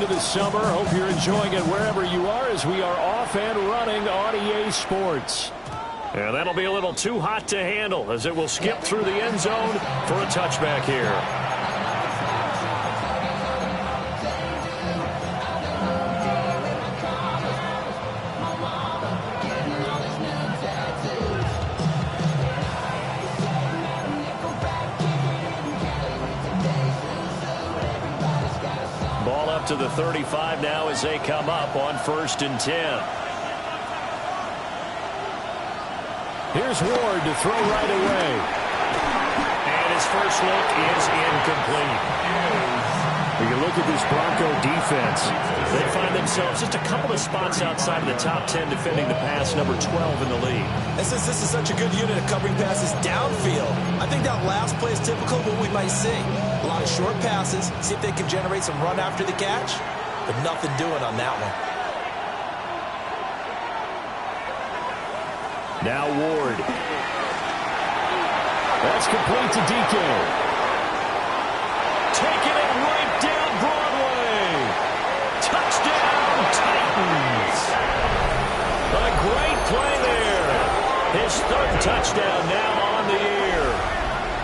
into the summer. Hope you're enjoying it wherever you are as we are off and running on EA Sports. And that'll be a little too hot to handle as it will skip through the end zone for a touchback here. Ball up to the 35 now as they come up on 1st and 10. Here's Ward to throw right away. And his first look is incomplete. We can look at this Bronco defense. They find themselves just a couple of spots outside of the top 10 defending the pass, number 12 in the league. And since this is such a good unit of covering passes downfield, I think that last play is typical of what we might see. A lot of short passes, see if they can generate some run after the catch, but nothing doing on that one. Now Ward. That's complete to DK. Taking it right down Broadway. Touchdown, Titans. A great play there. His 3rd touchdown now on the year.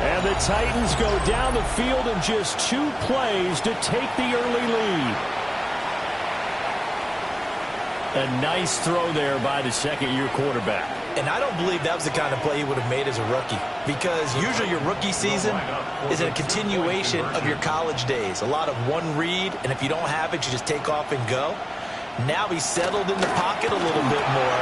And the Titans go down the field in just 2 plays to take the early lead. A nice throw there by the second-year quarterback. And I don't believe that was the kind of play he would have made as a rookie, because usually your rookie season is a continuation of your college days. A lot of one read, and if you don't have it, you just take off and go. Now he's settled in the pocket a little bit more,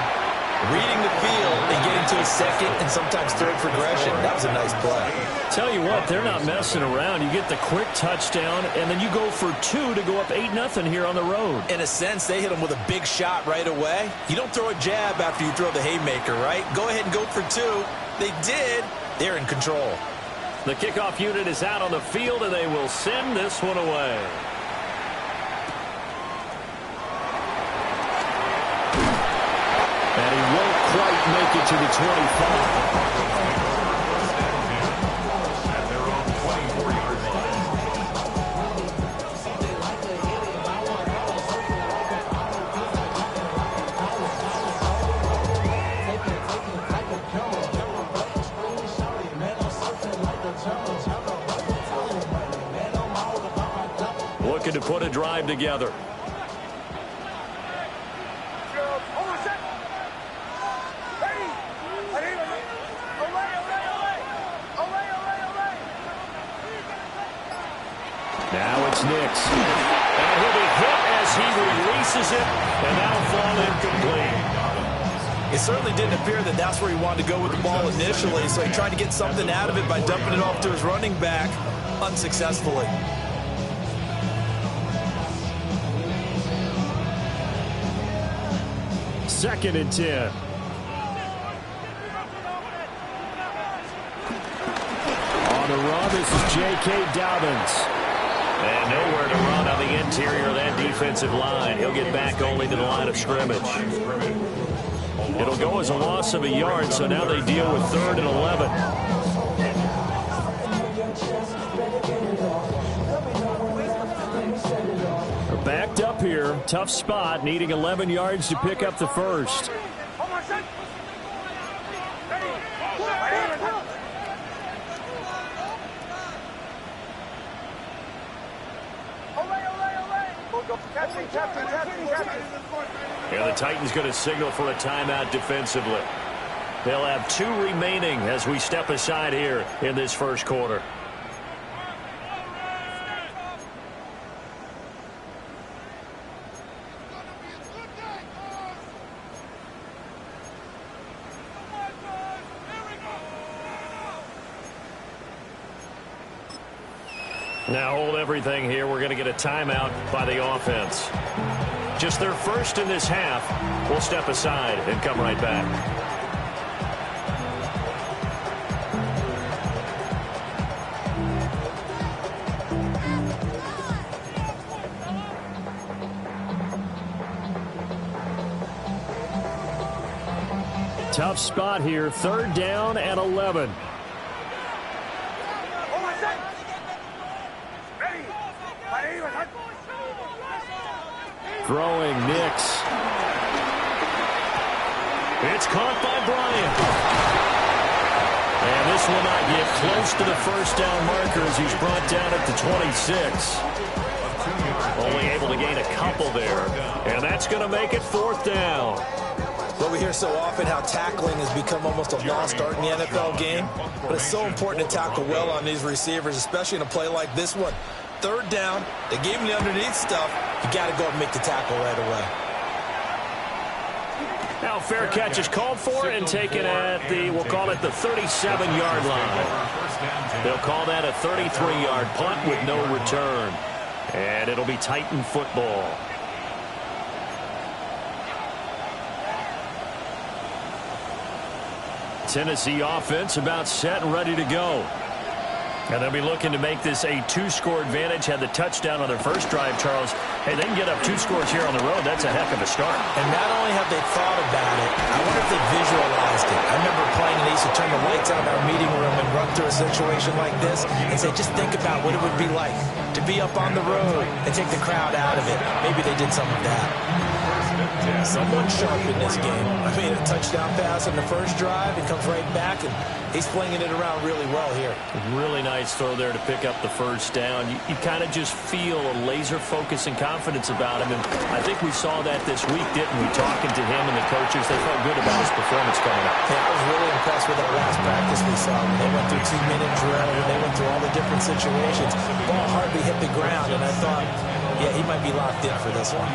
reading the field and getting to his 2nd and sometimes 3rd progression. That was a nice play. Tell you what, they're not messing around. You get the quick touchdown, and then you go for 2 to go up 8-0 here on the road. In a sense, they hit him with a big shot right away. You don't throw a jab after you throw the haymaker, right? Go ahead and go for 2. They did. They're in control. The kickoff unit is out on the field, and they will send this one away. And he won't quite make it to the 25. Looking to put a drive together. Now it's Nix. And he'll be hit as he releases it, and that'll fall incomplete. It certainly didn't appear that that's where he wanted to go with the ball initially, so he tried to get something out of it by dumping it off to his running back unsuccessfully. Second and 10. On the run, this is J.K. Dobbins. And nowhere to run on the interior of that defensive line. He'll get back only to the line of scrimmage. It'll go as a loss of a yard, so now they deal with 3rd and 11. They're backed up here. Tough spot, needing 11 yards to pick up the first. And the Titans going to signal for a timeout defensively. They'll have 2 remaining as we step aside here in this first quarter. Now hold everything here. We're going to get a timeout by the offense. Just their first in this half. We'll step aside and come right back. Tough spot here. 3rd down and 11. Throwing Nix. It's caught by Bryant. And this will not get close to the first down marker as he's brought down at the 26. Only able to gain a couple there. And that's going to make it 4th down. Well, we hear so often how tackling has become almost a lost art in the NFL game. But it's so important to tackle well on these receivers, especially in a play like this one. 3rd down, they gave him the underneath stuff. You got to go and make the tackle right away. Now fair catch is called for and taken at the, we'll call it the 37-yard line. They'll call that a 33-yard punt with no return. And it'll be Titan football. Tennessee offense about set and ready to go. And they'll be looking to make this a 2-score advantage. Had the touchdown on their first drive, Charles. Hey, they can get up 2 scores here on the road. That's a heck of a start. And not only have they thought about it, I wonder if they visualized it. I remember playing and they used to turn the lights out in our meeting room and run through a situation like this and say, just think about what it would be like to be up on the road and take the crowd out of it. Maybe they did some of that. Someone sharp in this game. I mean, a touchdown pass on the first drive. It comes right back, and he's flinging it around really well here. Really nice throw there to pick up the first down. You kind of just feel a laser focus and confidence about him, and I think we saw that this week, didn't we? Talking to him and the coaches, they felt good about his performance coming up. Yeah, I was really impressed with that last practice we saw. When they went through 2-minute drill, and they went through all the different situations. Ball hardly hit the ground, and I thought, yeah, he might be locked in for this one.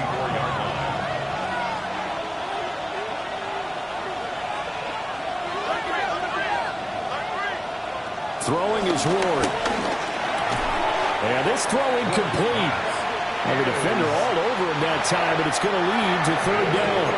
Throwing is Ward. And this throw incomplete. And the defender all over him that time, but it's going to lead to 3rd down.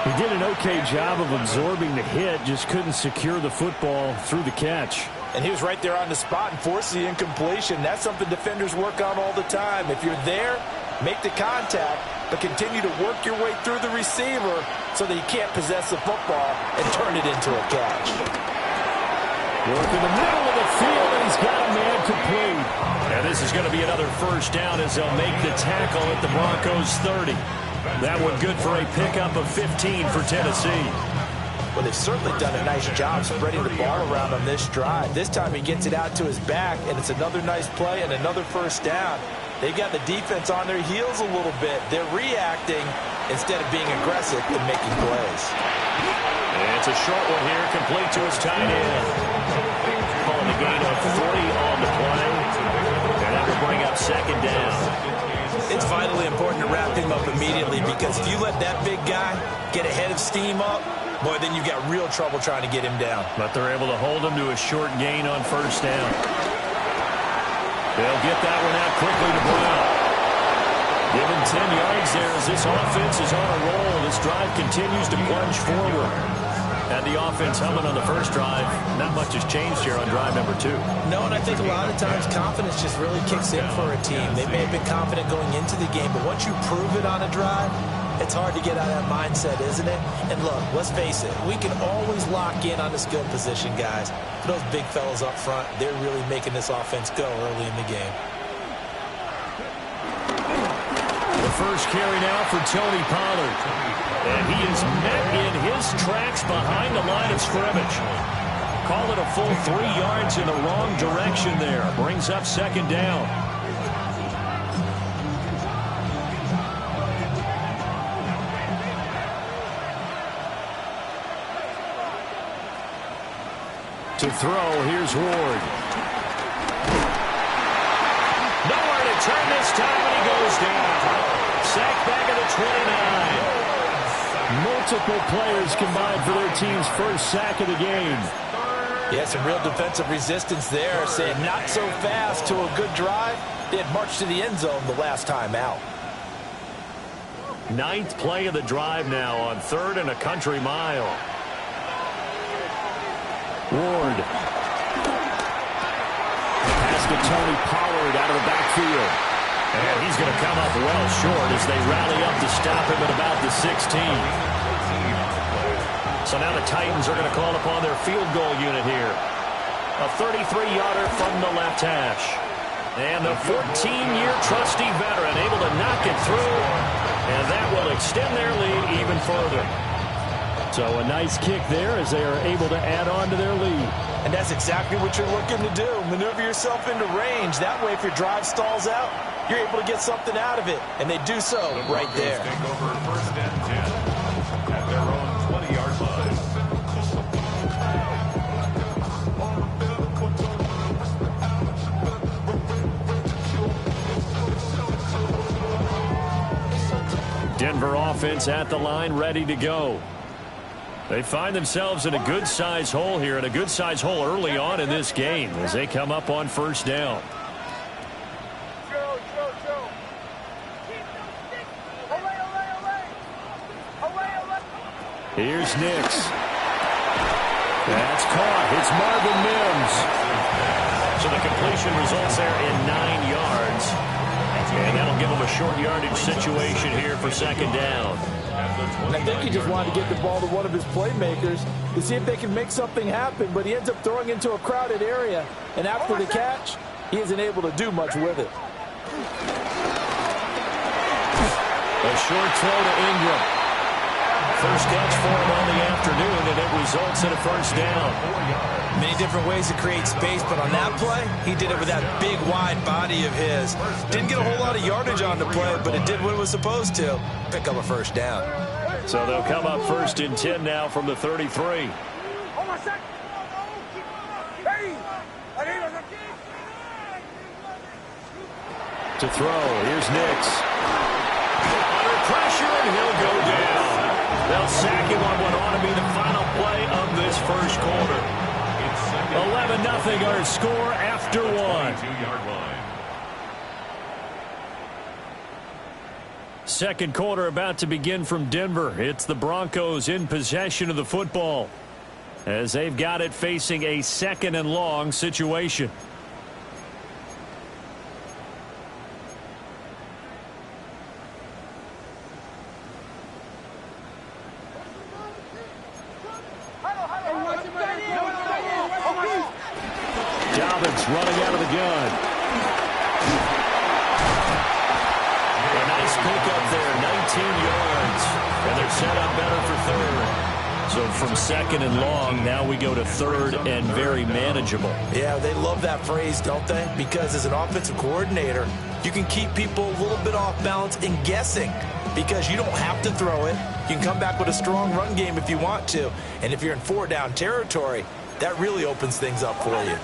He did an okay job of absorbing the hit, just couldn't secure the football through the catch. And he was right there on the spot and forced the incompletion. That's something defenders work on all the time. If you're there, make the contact, but continue to work your way through the receiver so that you can't possess the football and turn it into a catch. Work in the middle of the field, and he's got a man complete. And this is going to be another first down as they'll make the tackle at the Broncos 30. That one good for a pickup of 15 for Tennessee. Well, they've certainly done a nice job spreading the ball around on this drive. This time he gets it out to his back, and it's another nice play and another first down. They got the defense on their heels a little bit. They're reacting instead of being aggressive and making plays. And it's a short one here, complete to his tight end. Calling the gain of 3 on the play. And that will bring up 2nd down. It's vitally important to wrap him up immediately, because if you let that big guy get ahead of steam up, boy, then you've got real trouble trying to get him down. But they're able to hold him to a short gain on first down. They'll get that one out quickly to Brown. Give him 10 yards there as this offense is on a roll. This drive continues to plunge forward. And the offense humming on the first drive. Not much has changed here on drive number 2. No, and I think a lot of times confidence just really kicks in for a team. They may have been confident going into the game, but once you prove it on a drive, it's hard to get out of that mindset, isn't it? And look, let's face it, we can always lock in on the skill position, guys. For those big fellas up front, they're really making this offense go early in the game. The first carry now for Tony Pollard. And he is met in his tracks behind the line of scrimmage. Call it a full 3 yards in the wrong direction there. Brings up 2nd down. To throw, here's Ward. Nowhere to turn this time, and he goes down. Sacked back at the 29. Multiple players combined for their team's first sack of the game. Yeah, some real defensive resistance there, saying not so fast to a good drive. They had marched to the end zone the last time out. 9th play of the drive now on 3rd and a country mile. Ward. Pass to Tony Pollard out of the backfield. And he's going to come up well short as they rally up to stop him at about the 16. So now the Titans are going to call upon their field goal unit here. A 33-yarder from the left hash. And the 14-year trusty veteran able to knock it through, and that will extend their lead even further. So a nice kick there as they are able to add on to their lead. And that's exactly what you're looking to do. Maneuver yourself into range. That way, if your drive stalls out, you're able to get something out of it. And they do so right there. Take over first and 10 at their own 20-yard line. Denver offense at the line, ready to go. They find themselves in a good-sized hole here, and a good-sized hole early on in this game as they come up on first down. Here's Nix. That's caught. It's Marvin Mims. So the completion results there in 9 yards. And that'll give them a short yardage situation here for second down. And I think he just wanted to get the ball to one of his playmakers to see if they can make something happen, but he ends up throwing into a crowded area. And after the catch, he isn't able to do much with it. A short throw to Ingram. First catch for him on the afternoon, and it results in a first down. Many different ways to create space, but on that play, he did it with that big, wide body of his. Didn't get a whole lot of yardage on the play, but it did what it was supposed to. Pick up a first down. So they'll come up first and 10 now from the 33. To throw, here's Nix. Under pressure, and he'll go down. They'll sack him on what ought to be the final play of this first quarter. 11-0 our score after one. 22-yard line. Second quarter about to begin from Denver. It's the Broncos in possession of the football as they've got it facing a second and long situation. Dobbins running out of the gun. A nice pickup there, 19 yards. And they're set up better for third. So from second and long, now we go to third and very manageable. Yeah, they love that phrase, don't they? Because as an offensive coordinator, you can keep people a little bit off balance and guessing because you don't have to throw it. You can come back with a strong run game if you want to. And if you're in four-down territory, that really opens things up for you.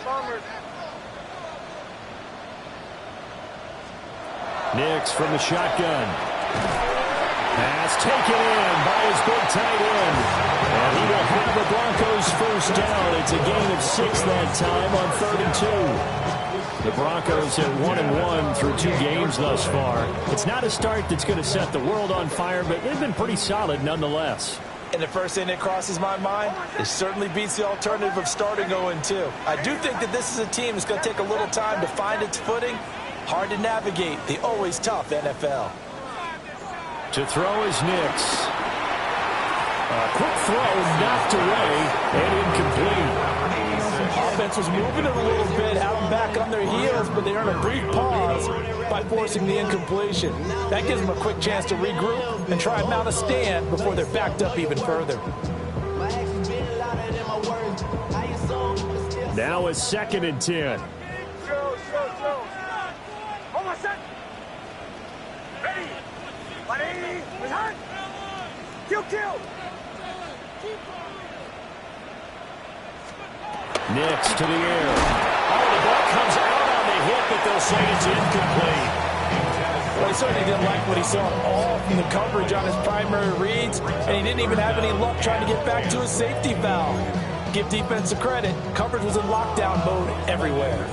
Bombers. Nix from the shotgun. Pass taken in by his big tight end. And he will have the Broncos first down. It's a gain of 6 that time on 3rd and 2. The Broncos at 1-1 through 2 games thus far. It's not a start that's going to set the world on fire, but they've been pretty solid nonetheless. And the first thing that crosses my mind, it certainly beats the alternative of starting 0-2. I do think that this is a team that's going to take a little time to find its footing. Hard to navigate the always tough NFL. To throw is Nix. A quick throw knocked away and incomplete. Offense was moving it a little bit, had them back on their heels, but they earned a brief pause by forcing the incompletion. That gives them a quick chance to regroup and try and mount a stand before they're backed up even further. Now it's 2nd and 10. Nix to the air. Oh, the ball comes out on the hit, but they'll say it's incomplete. Well, he certainly didn't like what he saw all from the coverage on his primary reads, and he didn't even have any luck trying to get back to his safety valve. Give defense the credit. Coverage was in lockdown mode everywhere.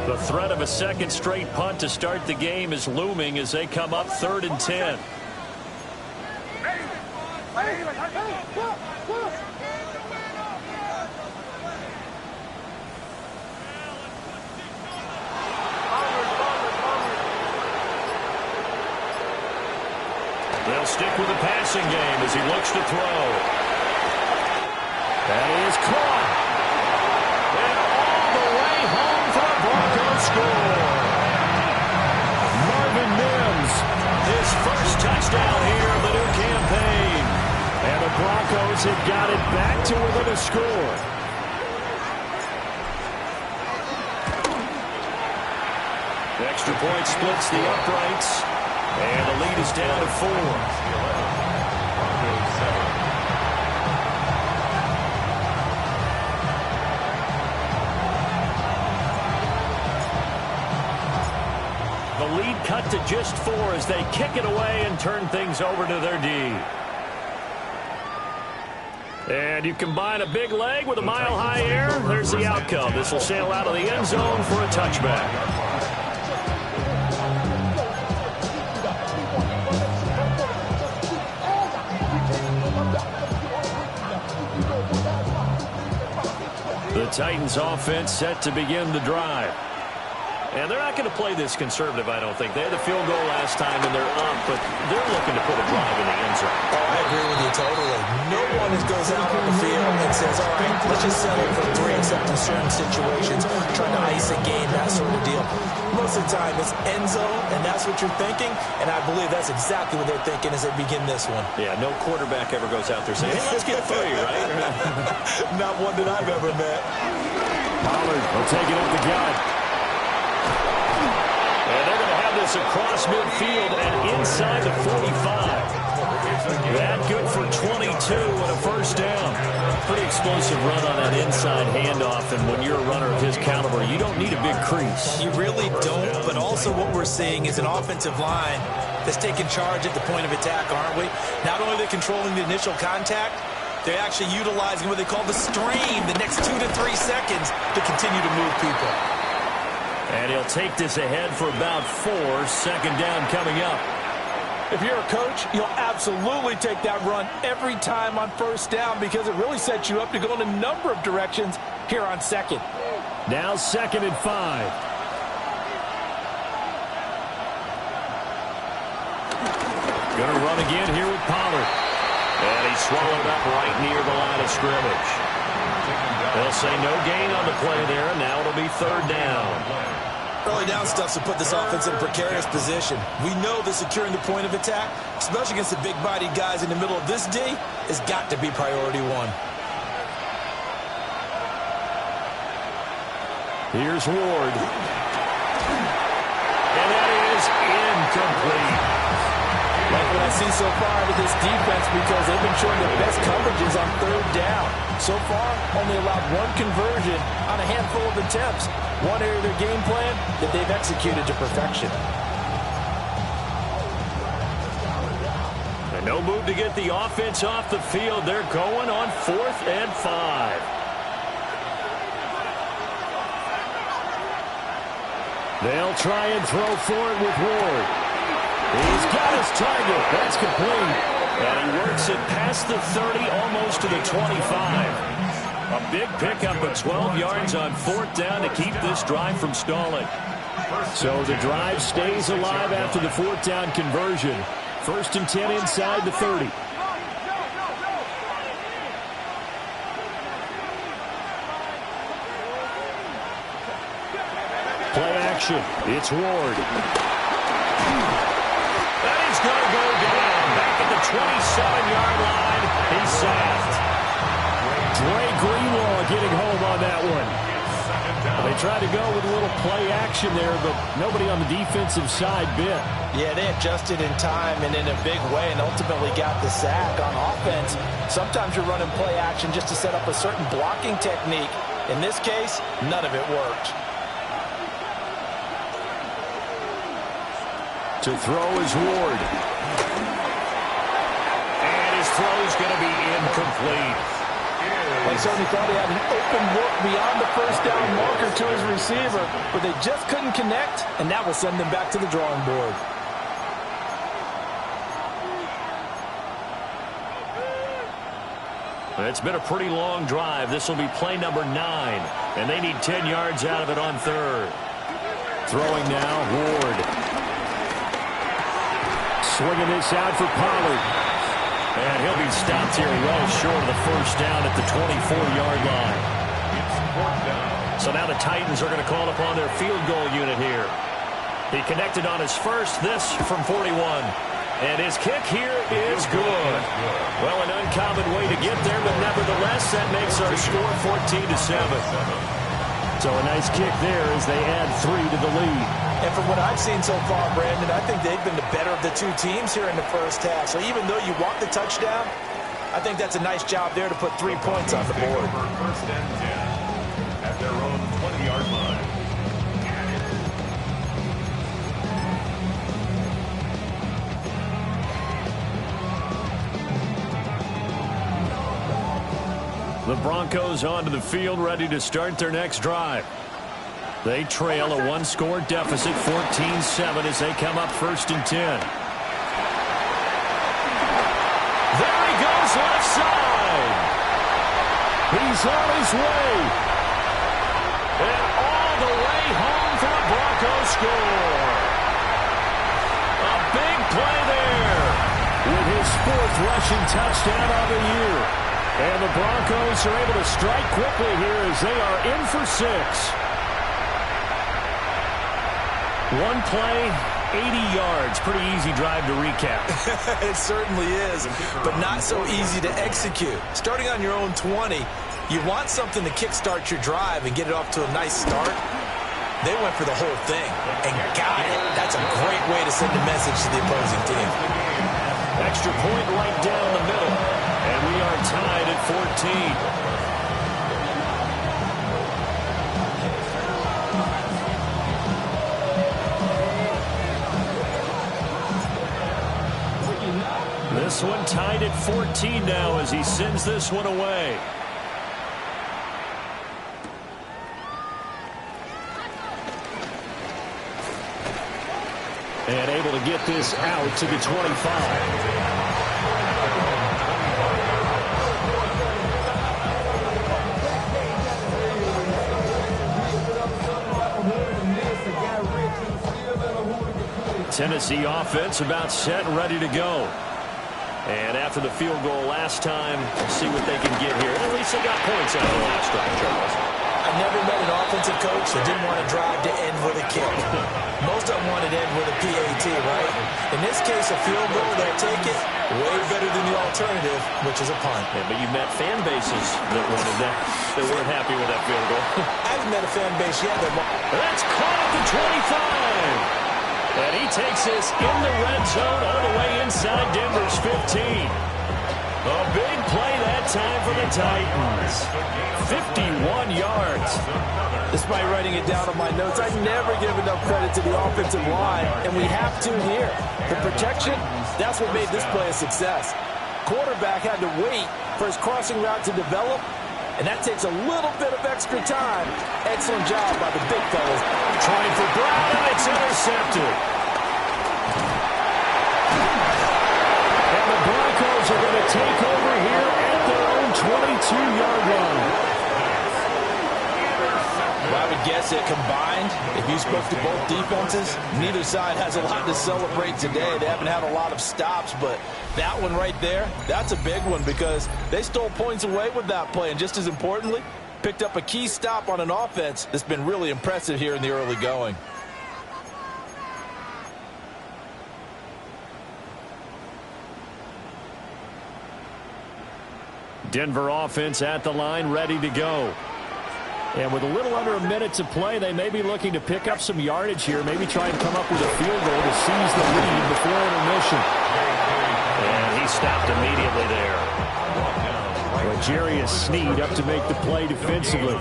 The threat of a second straight punt to start the game is looming as they come up 3rd and 10. They'll They'll stick with the passing game as he looks to throw. That is caught. And all the way home for the Broncos score. Marvin Mims, his first touchdown here of the new campaign. And the Broncos have got it back to within a score. The extra point splits the uprights. And the lead is down to 4. The lead cut to just 4 as they kick it away and turn things over to their D. And you combine a big leg with a mile-high air, there's the outcome. This will sail out of the end zone for a touchback. The Titans offense set to begin the drive. And they're not going to play this conservative, I don't think. They had a field goal last time, and they're up, but they're looking to put a drive in the end zone. Oh, I agree with you totally. No one goes out on the field and says, all right, let's just settle for 3 except in certain situations, trying to ice a game, that sort of deal. Most of the time, it's end zone, and that's what you're thinking, and I believe that's exactly what they're thinking as they begin this one. Yeah, no quarterback ever goes out there saying, hey, let's get 3, right? Not one that I've ever met. Pollard will take it up the gut. And they're going to have this across midfield and inside the 45. That good for 22 and a first down. Pretty explosive run on that inside handoff, and when you're a runner of his caliber, you don't need a big crease. You really don't, but also what we're seeing is an offensive line that's taking charge at the point of attack, aren't we? Not only are they controlling the initial contact, they're actually utilizing what they call the stream, the next 2 to 3 seconds to continue to move people. And he'll take this ahead for about 4. Second down coming up. If you're a coach, you'll absolutely take that run every time on first down because it really sets you up to go in a number of directions here on second. Now 2nd and 5. Going to run again here with Pollard. And he's swallowed up right near the line of scrimmage. They'll say no gain on the play there, and now it'll be 3rd down. Early down stuff to put this offense in a precarious position. We know that securing the point of attack, especially against the big-bodied guys in the middle of this D, has got to be priority 1. Here's Ward. And that is incomplete. Like what I see so far out of this defense because they've been showing their best coverages on 3rd down. So far, only allowed 1 conversion on a handful of attempts. One area of their game plan that they've executed to perfection. And no move to get the offense off the field. They're going on 4th and 5. They'll try and throw for it with Ward. He's got his target. That's complete. And he works it past the 30, almost to the 25. A big pickup of 12 yards on 4th down to keep this drive from stalling. So the drive stays alive after the 4th down conversion. 1st and 10 inside the 30. Play action. It's Ward. And he's going to go down. Back at the 27-yard line. He's sacked. Dre Greenlaw getting home on that one. They tried to go with a little play action there, but nobody on the defensive side bit. Yeah, they adjusted in time and in a big way and ultimately got the sack on offense. Sometimes you're running play action just to set up a certain blocking technique. In this case, none of it worked. To throw is Ward. And his throw's going to be incomplete. They certainly thought he had an open look beyond the first down marker to his receiver, but they just couldn't connect, and that will send them back to the drawing board. It's been a pretty long drive. This will be play number 9, and they need 10 yards out of it on 3rd. Throwing now, Ward. Swinging this out for Pollard. And he'll be stopped here well short of the first down at the 24-yard line. So now the Titans are going to call upon their field goal unit here. He connected on his first, this from 41. And his kick here is good. Well, an uncommon way to get there, but nevertheless, that makes our score 14-7. So a nice kick there as they add 3 to the lead. And from what I've seen so far, Brandon, I think they've been the better of the two teams here in the first half. So even though you want the touchdown, I think that's a nice job there to put 3 points on the board. First and 10 at their own 20-yard line. The Broncos onto the field, ready to start their next drive. They trail a 1-score deficit, 14-7, as they come up first and 10. There he goes, left side. He's on his way. And all the way home for the Broncos score. A big play there. With his 4th rushing touchdown of the year. And the Broncos are able to strike quickly here as they are in for 6. One play, 80 yards. Pretty easy drive to recap. It certainly is, but not so easy to execute. Starting on your own 20, you want something to kickstart your drive and get it off to a nice start. They went for the whole thing and got it. That's a great way to send a message to the opposing team. Extra point right down the middle. And we are tied at 14. This one tied at 14 now as he sends this one away. And able to get this out to the 25. Tennessee offense about set and ready to go. And after the field goal last time, see what they can get here. At least they got points out of the last drive, Charles. I've never met an offensive coach that didn't want to drive to end with a kick. Most of them wanted to end with a PAT, right? In this case, a field goal, they'll take it way better than the alternative, which is a punt. Yeah, but you met fan bases that wanted that, that weren't happy with that field goal. I haven't met a fan base yet. That's caught at the 25. And he takes this in the red zone all the way inside Denver's 15. A big play that time for the Titans. 51 yards. Despite writing it down on my notes, I never give enough credit to the offensive line, and we have to here. The protection, that's what made this play a success. Quarterback had to wait for his crossing route to develop, and that takes a little bit of extra time. Excellent job by the big fellas. Trying for Brown, and it's intercepted. And the Broncos are going to take over here at their own 22-yard line. Well, I would guess that combined, if you spoke to both defenses, neither side has a lot to celebrate today. They haven't had a lot of stops, but that one right there, that's a big one because they stole points away with that play. And just as importantly, picked up a key stop on an offense that's been really impressive here in the early going. Denver offense at the line, ready to go. And with a little under a minute to play, they may be looking to pick up some yardage here, maybe try and come up with a field goal to seize the lead before intermission. And he stopped immediately there. L'Jarius Sneed up to make the play defensively.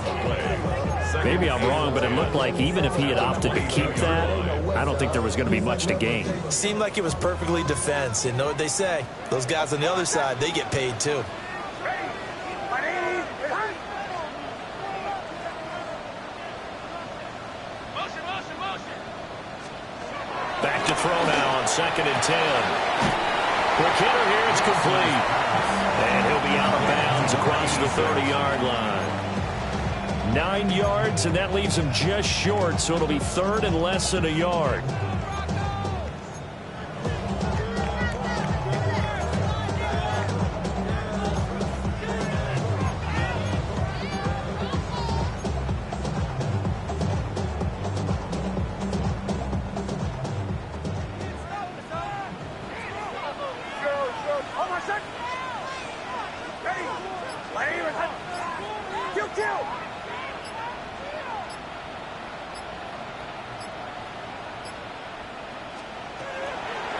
Maybe I'm wrong, but it looked like even if he had opted to keep that, I don't think there was going to be much to gain. Seemed like it was perfectly defense. And know what they say? Those guys on the other side, they get paid too. Back to throw now on 2nd and 10. Quick hitter here, it's complete. And he'll be out of bounds across the 30-yard line. 9 yards, and that leaves him just short, so it'll be 3rd and less than a yard.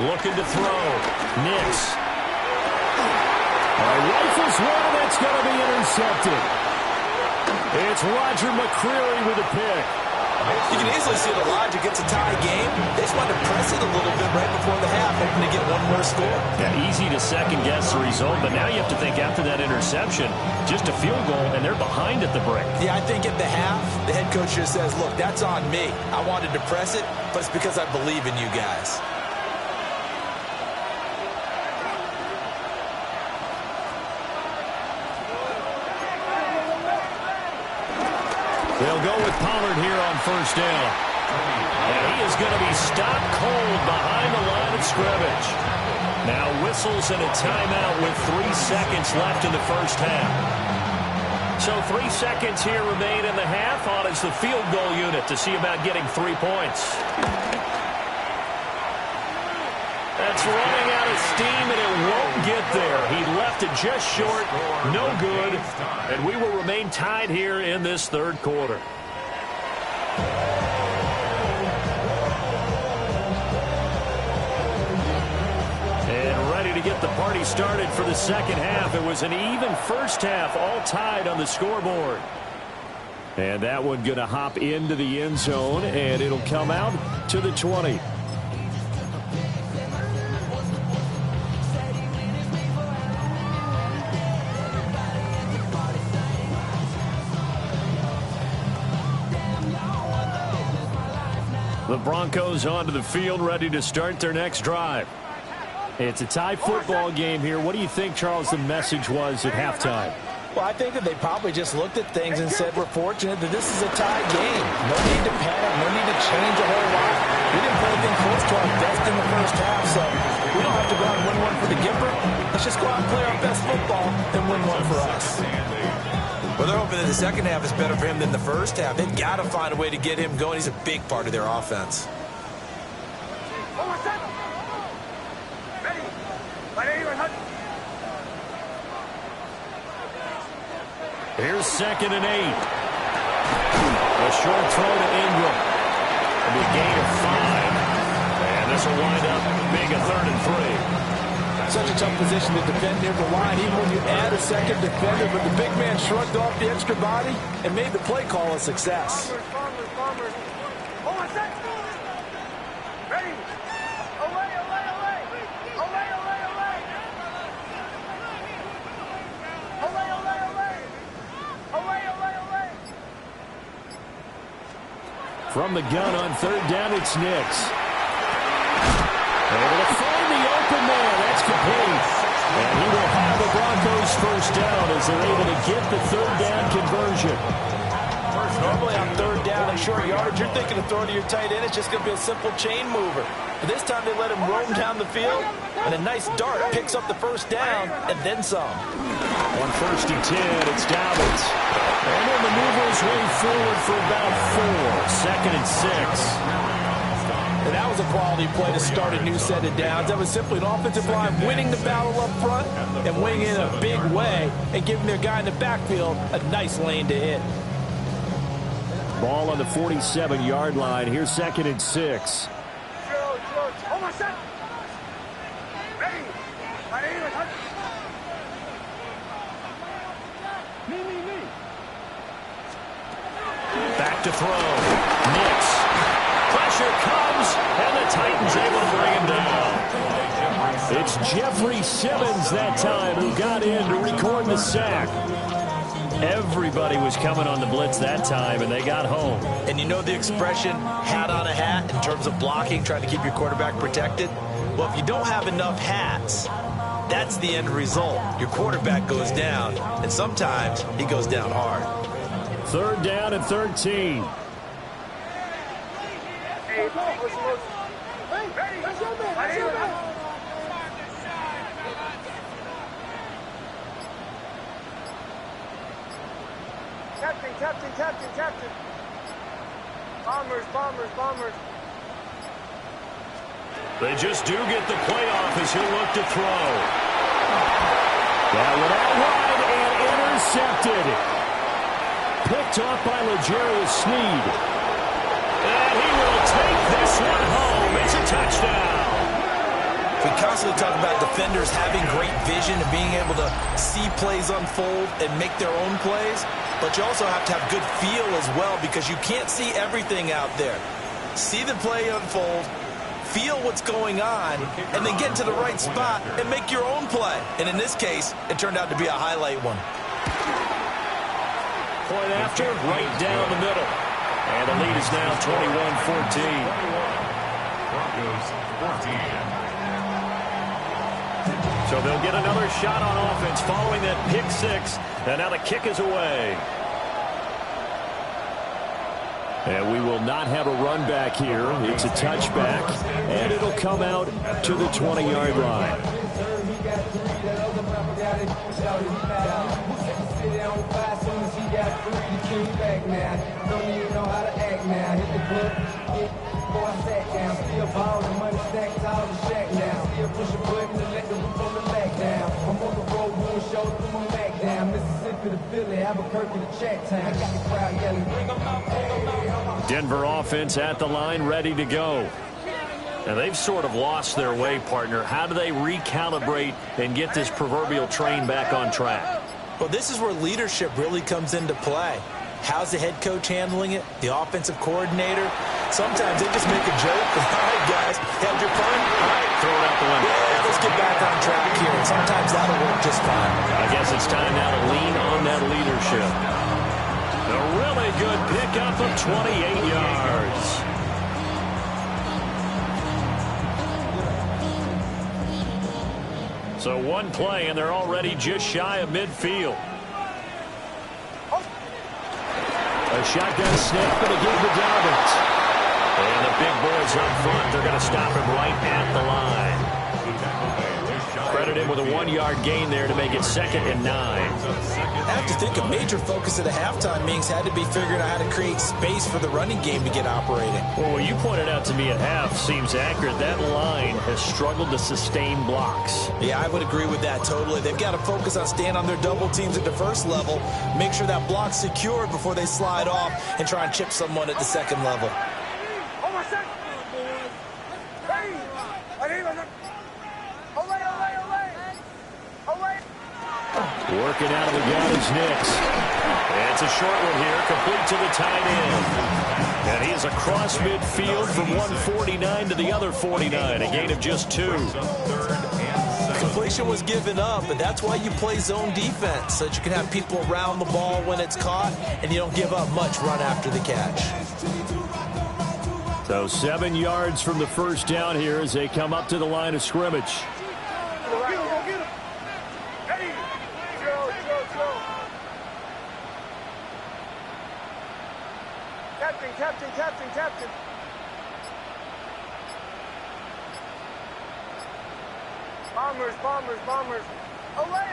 Looking to throw. Nix. Rifles one, that's going to be intercepted. It's Roger McCreary with a pick. You can easily see the logic. It's a tie game. They just wanted to press it a little bit right before the half, hoping to get one more score. Yeah, easy to second-guess the result, but now you have to think after that interception, just a field goal, and they're behind at the break. Yeah, I think at the half, the head coach just says, look, that's on me. I wanted to press it, but it's because I believe in you guys. They'll go with Pollard here on first down. And he is going to be stopped cold behind the line of scrimmage. Now whistles and a timeout with 3 seconds left in the first half. So 3 seconds here remain in the half. On is the field goal unit to see about getting 3 points. That's running out of steam, and it won't get there. He left it just short, no good, and we will remain tied here in this third quarter. And ready to get the party started for the second half. It was an even first half, all tied on the scoreboard. And that one going to hop into the end zone, and it'll come out to the 20. The Broncos onto the field, ready to start their next drive. It's a tie football game here. What do you think, Charles, the message was at halftime? Well, I think that they probably just looked at things and said, we're fortunate that this is a tie game. No need to panic. No need to change a whole lot. We didn't play anything close to our best in the first half, so we don't have to go out and win one for the Gipper. Let's just go out and play our best football and win one for us. Well, they're hoping that the second half is better for him than the first half. They've got to find a way to get him going. He's a big part of their offense. Here's 2nd and 8. A short throw to Ingram. A big gain of 5. And this will wind up being a 3rd and 3. Such a tough position to defend near the line, even when you add a second defender. But the big man shrugged off the extra body and made the play call a success. From the gun on 3rd down, it's Nix. Able to find the open man. That's complete. And he will have the Broncos first down as they're able to get the 3rd down conversion. Normally on 3rd down and short yardage, you're thinking of throwing to your tight end. It's just going to be a simple chain mover. But this time they let him roam down the field, and a nice dart picks up the first down and then some. On 1st and 10, it's Dobbins. And he'll maneuver his way forward for about 4. 2nd and 6. And that was a quality play to start a new set of downs. That was simply an offensive line winning the battle up front and winning in a big way and giving their guy in the backfield a nice lane to hit. Ball on the 47-yard line. Here's 2nd and 6. Back to throw. Nix. Pressure comes, and the Titans able to bring him down. It's Jeffrey Simmons that time who got in to record the sack. Everybody was coming on the blitz that time, and they got home. And you know the expression, hat on a hat, in terms of blocking, trying to keep your quarterback protected? Well, if you don't have enough hats, that's the end result. Your quarterback goes down, and sometimes he goes down hard. 3rd down and 13. Captain. Bombers. They just do get the playoff as he'll look to throw. That one out wide and intercepted. Picked off by L'Jarius Sneed. And he will take this one home. It's a touchdown. constantly talk about defenders having great vision and being able to see plays unfold and make their own plays, but you also have to have good feel as well because you can't see everything out there. See the play unfold, feel what's going on, and then get to the right spot and make your own play. And in this case, it turned out to be a highlight one. Point after, right down the middle. And the lead is now 21-14. Broncos 14. So they'll get another shot on offense following that pick six. And now the kick is away. And we will not have a run back here. It's a touchback, and it'll come out to the 20-yard line. Denver offense at the line, ready to go. And they've sort of lost their way, partner. How do they recalibrate and get this proverbial train back on track? Well, this is where leadership really comes into play. How's the head coach handling it? The offensive coordinator? Sometimes they just make a joke. All right, guys, had your fun? All right, Throw it out the window. yeah, let's get back on track here. And sometimes that'll work just fine. I guess it's time now to lean on that leadership. A really good pickup of 28 yards. So one play, and they're already just shy of midfield. A shotgun snap, and a give to Dobbins. And the big boys up front, they're going to stop him right at the line. Credit him with a 1-yard gain there to make it 2nd and 9. I have to think a major focus at the halftime meetings had to be figuring out how to create space for the running game to get operating. Well, what you pointed out to me at half seems accurate. That line has struggled to sustain blocks. Yeah, I would agree with that totally. They've got to focus on staying on their double teams at the first level, make sure that block's secured before they slide off and try and chip someone at the second level. Working out of the gun is Nix. And it's a short one here, complete to the tight end. And he is across midfield from 149 to the other 49, a gain of just 2. Completion was given up, but that's why you play zone defense, so that you can have people around the ball when it's caught, and you don't give up much run after the catch. So 7 yards from the first down here as they come up to the line of scrimmage. Captain. Bombers. Olay.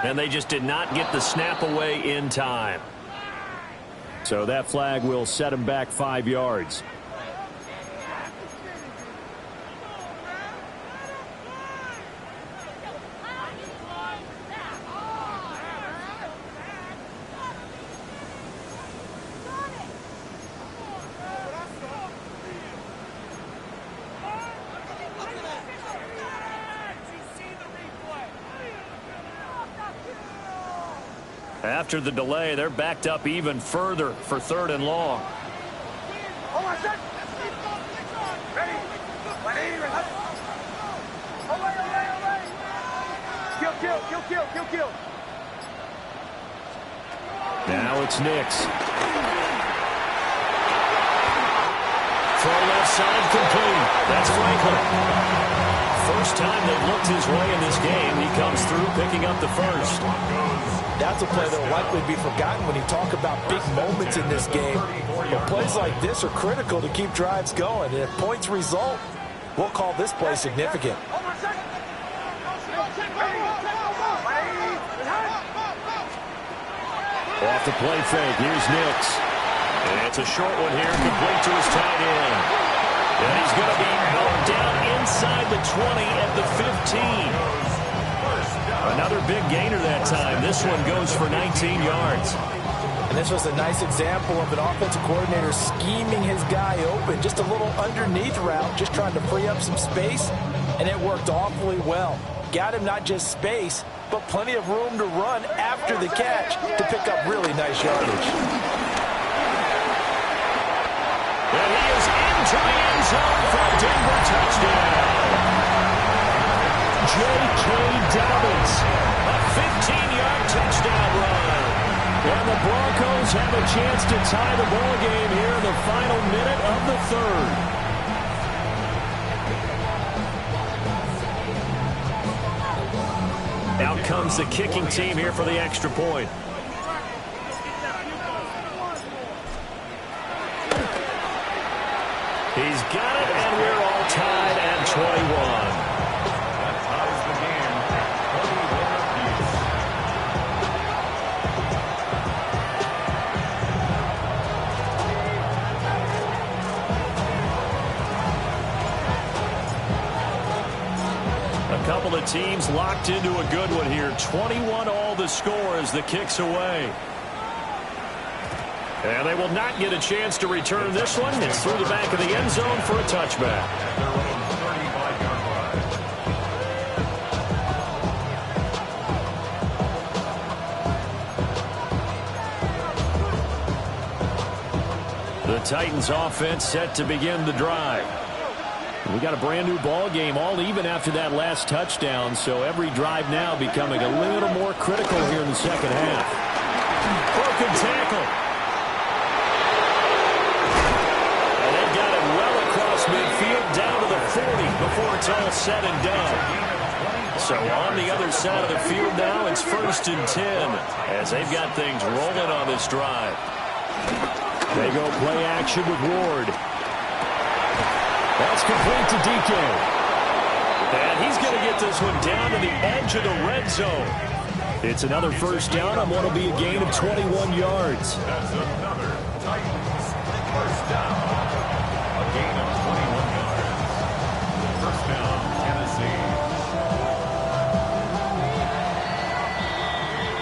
And they just did not get the snap away in time. So that flag will set him back 5 yards. After the delay, they're backed up even further for 3rd and long. Kill. Now it's Nix. Throw left side complete. That's Franklin. First time they've looked his way in this game. He comes through picking up the first. That's a play that will likely be forgotten when you talk about big moments in this game. But plays like this are critical to keep drives going. And if points result, we'll call this play significant. Off the play fake. Here's Nix. And it's a short one here, complete to his tight end. And he's going to be knocked down inside the 20 at the 15. Another big gainer that time. This one goes for 19 yards. And this was a nice example of an offensive coordinator scheming his guy open open, just a little underneath route, just trying to free up some space, and it worked awfully well. Got him not just space, but plenty of room to run after the catch to pick up really nice yardage. And he is into the end zone for a Denver touchdown. J.K. Dobbins. A 15-yard touchdown run. And the Broncos have a chance to tie the ball game here in the final minute of the third. Out comes the kicking team here for the extra point. He's got it, and we're all tied at 21. That ties the game. 21 apiece. A couple of teams locked into a good one here. 21 all the score as the kick's away. And they will not get a chance to return this one. It's through the back of the end zone for a touchback. At their own 35-yard line. The Titans offense set to begin the drive. We got a brand new ball game, all even after that last touchdown, so every drive now becoming a little more critical here in the second half. Broken tackle. And they got it well across midfield down to the 40 before it's all said and done. So on the other side of the field now, it's 1st and 10 as they've got things rolling on this drive. They go play action with Ward. That's complete to DK. And he's going to get this one down to the edge of the red zone. It's another first down on what will be a gain of 21 yards. That's another Titans first down. A gain of 21 yards. First down, Tennessee.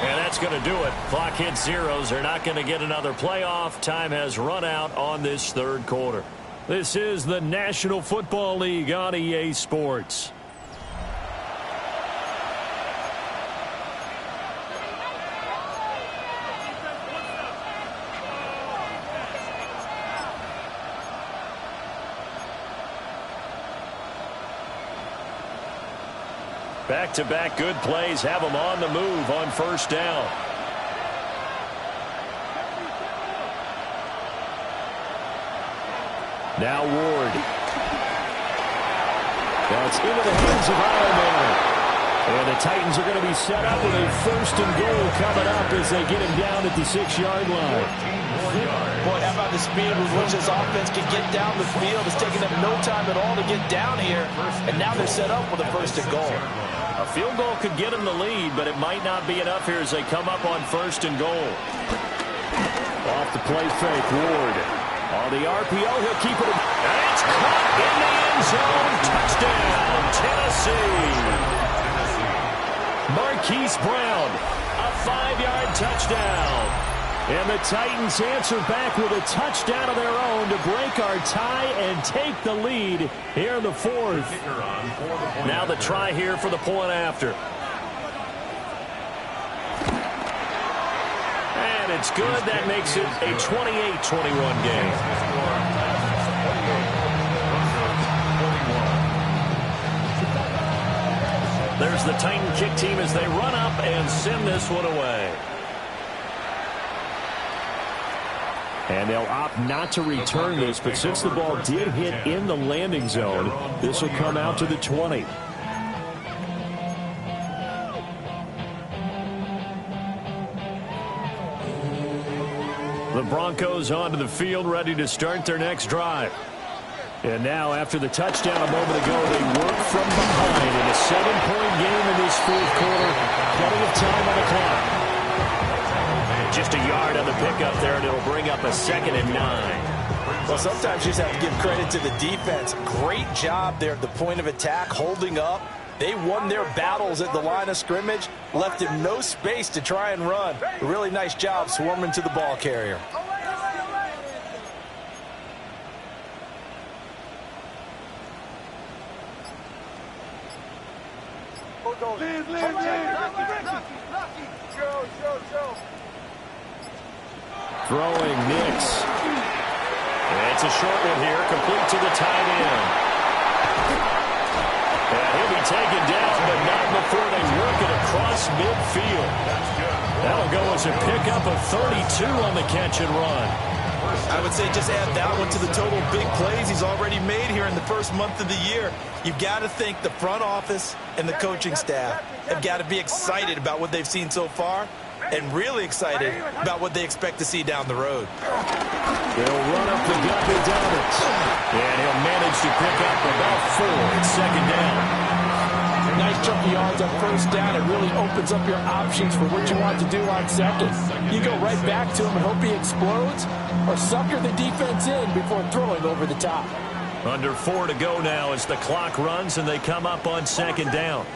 And that's going to do it. Clock hits zeros. They're not going to get another playoff. Time has run out on this third quarter. This is the National Football League on EA Sports. Back-to-back good plays have them on the move on first down. Now Ward. That's into the hands of Ironman. And the Titans are going to be set up with a 1st and goal coming up as they get him down at the 6-yard line. Boy, how about the speed with which this offense can get down the field? It's taking them no time at all to get down here. And now they're set up with a 1st and goal. A field goal could get them the lead, but it might not be enough here as they come up on 1st and goal. Off the play fake, Ward. On the RPO, he'll keep it. And it's caught in the end zone. Touchdown, Tennessee. Marquise Brown, a 5-yard touchdown. And the Titans answer back with a touchdown of their own to break our tie and take the lead here in the 4th. Now the try here for the point after. And it's good. That makes it a 28-21 game. There's the Titan kick team as they run up and send this one away. And they'll opt not to return this, but since the ball did hit in the landing zone, this will come out to the 20. The Broncos onto the field, ready to start their next drive. And now, after the touchdown a moment ago, they work from behind in a 7-point game in this 4th quarter. Plenty of time on the clock. Just a yard on the pickup there, and it'll bring up a 2nd and 9. Well, sometimes you just have to give credit to the defense. Great job there at the point of attack, holding up. They won their battles at the line of scrimmage, left him no space to try and run. A really nice job swarming to the ball carrier. goal. Lucky. Show. Throwing Nix. And it's a short one here, complete to the tight end. And he'll be taken down, but not before they work it across midfield. That'll go as a pickup of 32 on the catch and run. I would say just add that one to the total big plays he's already made here in the first month of the year. You've got to think the front office and the coaching staff have got to be excited about what they've seen so far and really excited about what they expect to see down the road. They'll run up the gut to Dobbins. And he'll manage to pick up about 4. It's second down. Nice chunk of yards on first down. It really opens up your options for what you want to do on second. You go right back to him and hope he explodes, or sucker the defense in before throwing over the top. Under 4 to go now as the clock runs and they come up on second down.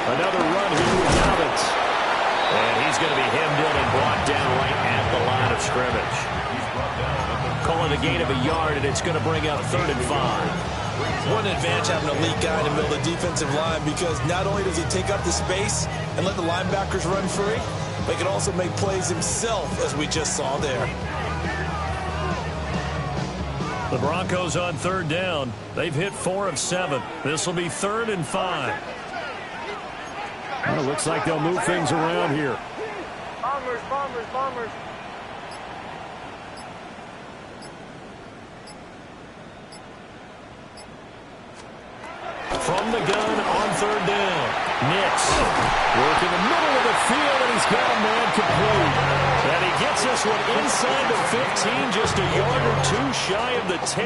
Another run here with Dobbins. And he's going to be hemmed in and brought down right at the line of scrimmage. Calling a gain of a yard, and it's going to bring up 3rd and 5. One advantage having a lead guy in the middle of the defensive line, because not only does he take up the space and let the linebackers run free, but he can also make plays himself, as we just saw there. The Broncos on 3rd down. They've hit 4 of 7. This will be 3rd and 5. Well, it looks like they'll move things around here. Bombers. From the gun on 3rd down. Nix Work in the middle of the field, and he's got a man complete. And he gets this one inside the 15, just a yard or 2 shy of the 10.